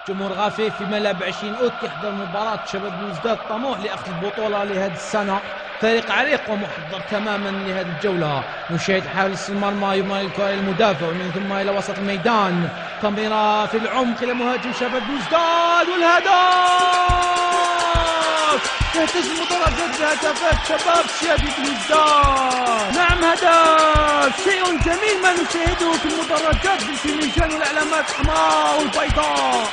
جمهور غافي في ملعب 20 أوت يحضر مباراة شباب بلوزداد طموح لأخذ البطولة لهذه السنة. فريق عريق ومحضر تماما لهذه الجولة. نشاهد حارس المرمى يمر الكرة للمدافع ومن ثم إلى وسط الميدان، تمريرة في العمق إلى مهاجم شباب بلوزداد والهدف. تهتز مدرجات بهدفات شباب شادي بلوزداد. نعم هدف، شيء جميل ما نشاهده في المدرجات بالفينيشن والعلامات الحمراء والبيضاء.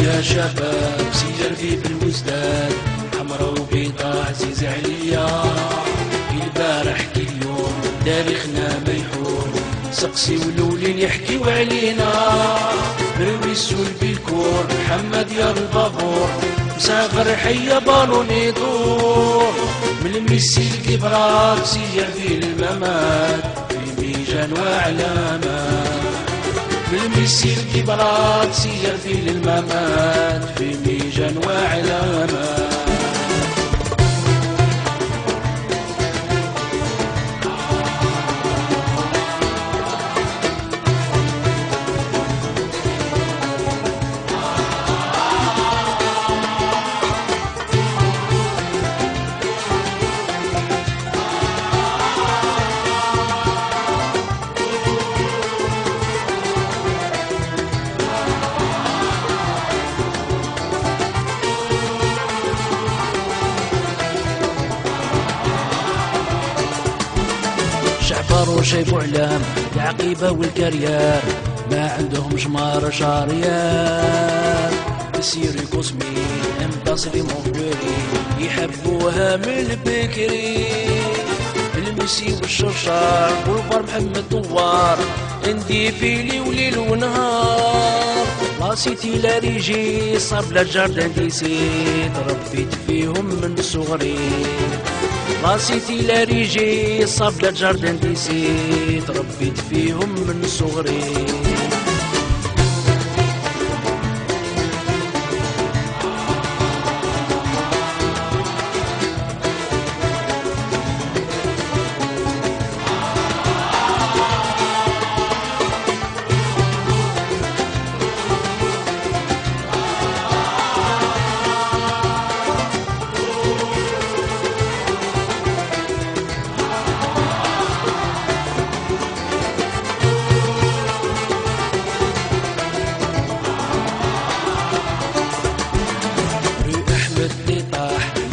يا شباب سير في بلوزداد، حمرا وبيضا عزيز عليا. البارح كل يوم تاريخنا ميحور، سقسي ولولين يحكيو علينا. برويس والبيكور محمد يا البابور، مسافر حيا بالون يدور. من الميسي الكبرات سير في الممات، في ميجان وعلامات. بالميسي الكبرات سير في الممات، في ميجان وعلامات. شعبار وشايفو علام العقيبة والكريار، ما عندهم جمار شاريار. السيري كوسمي امتصري مونفلوري، يحبوها من البكري. المسي والشرشار والفار محمد دوار، عندي فيلي وليل ونهار. لاسيتي لا ريجي صاب لا جاردان ديسي، تربيت فيهم من صغري. لاسيتي لا ريجي صاب لا جاردان ديسي، تربيت فيهم من صغري.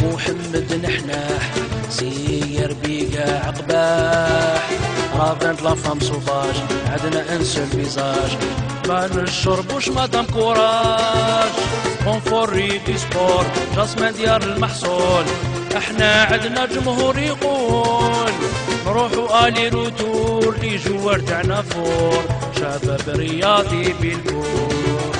محمد نحناح سير بيقا عقباح. رافنت لافام صوفاج عدنا انسو الفيزاج، بان الشرب وش مادام كوراج. كونفوري في سبور جاسمان ديار المحصول، احنا عدنا جمهور يقول. نروحوا الي روتور لي جوار تاعنا فور، شباب رياضي بالكور.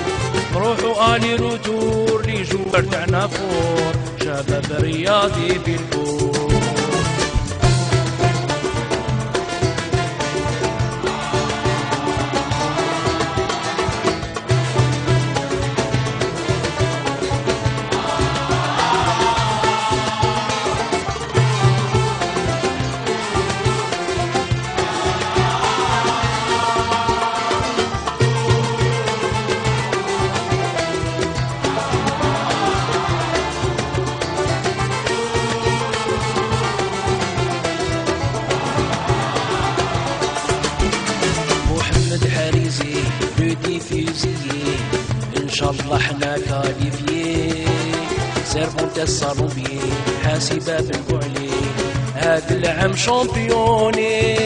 نروحوا الي روتور لي جوار تاعنا فور، شباب رياضي بالكور. ان شاء الله حنا كاليفيي، سيرفونت الصالوبي حاسبه بالبعلي. هاد العام شامبيوني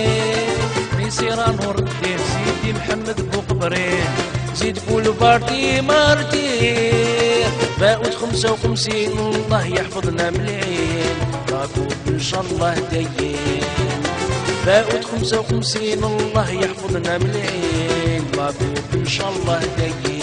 بيصير نور الدين سيدي محمد بوقبرين، زيد بولفاردي مارتين باوت 55. الله يحفظنا من العين. راكوب ان شاء الله دايم. فاوت 55 الله يحفظنا من العين، راكوب ان شاء الله دايم.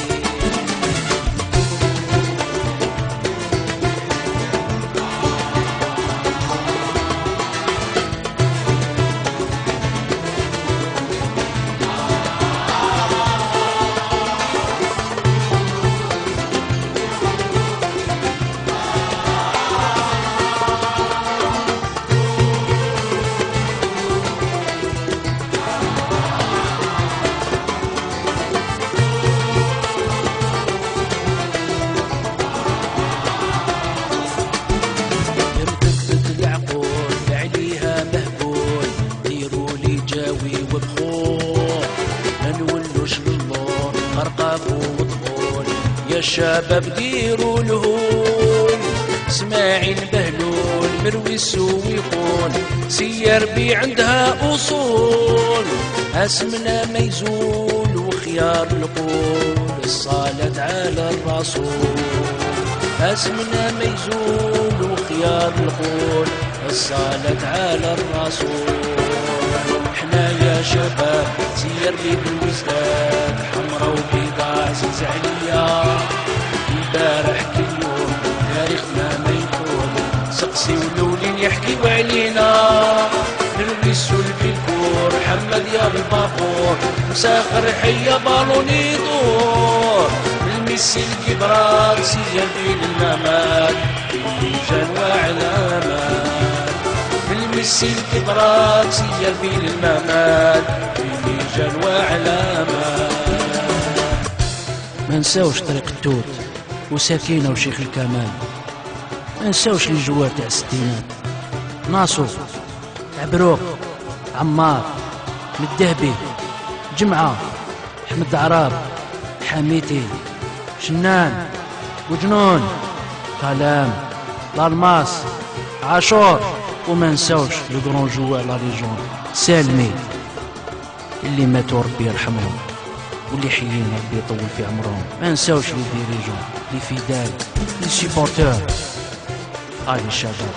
يا الشباب ديروا الهون، اسماعيل بهلول مروي السويقون، سير بي عندها اصول، اسمنا ما يزول وخيار القول، الصلاة على الرسول. اسمنا ما يزول وخيار القول، الصلاة على الرسول. احنا يا شباب سير بي بالوزداد، حمرا وبيضاء عزيز عليا، البارح كل يوم تاريخنا ما يطول، سقسي ولولين يحكيو علينا، نلبسو البيكور حمد يا بالباقور، مساخر حيا بالون يدور، الميسي الكبرات سير بين الممات، اللي وعلامات، الميسي الكبرات سير بين الممات، اللي وعلامات. ما نساوش طريق التوت وسكينة وشيخ الكمال، ما نساوش لي جوار تاع الستينات، ناصو عبروق عمار مدهبي جمعة حمد عراب حميتي شنان وجنون كلام لالماس عاشور. وما نساوش لو كرون جوار لا ريجون سالمي اللي ماتوا ربي يرحمهم، واللي حيين ربي يطول في عمرهم. ما نساوش لي ديريجون لي فيدال لي سيبورتور. هاي الشباب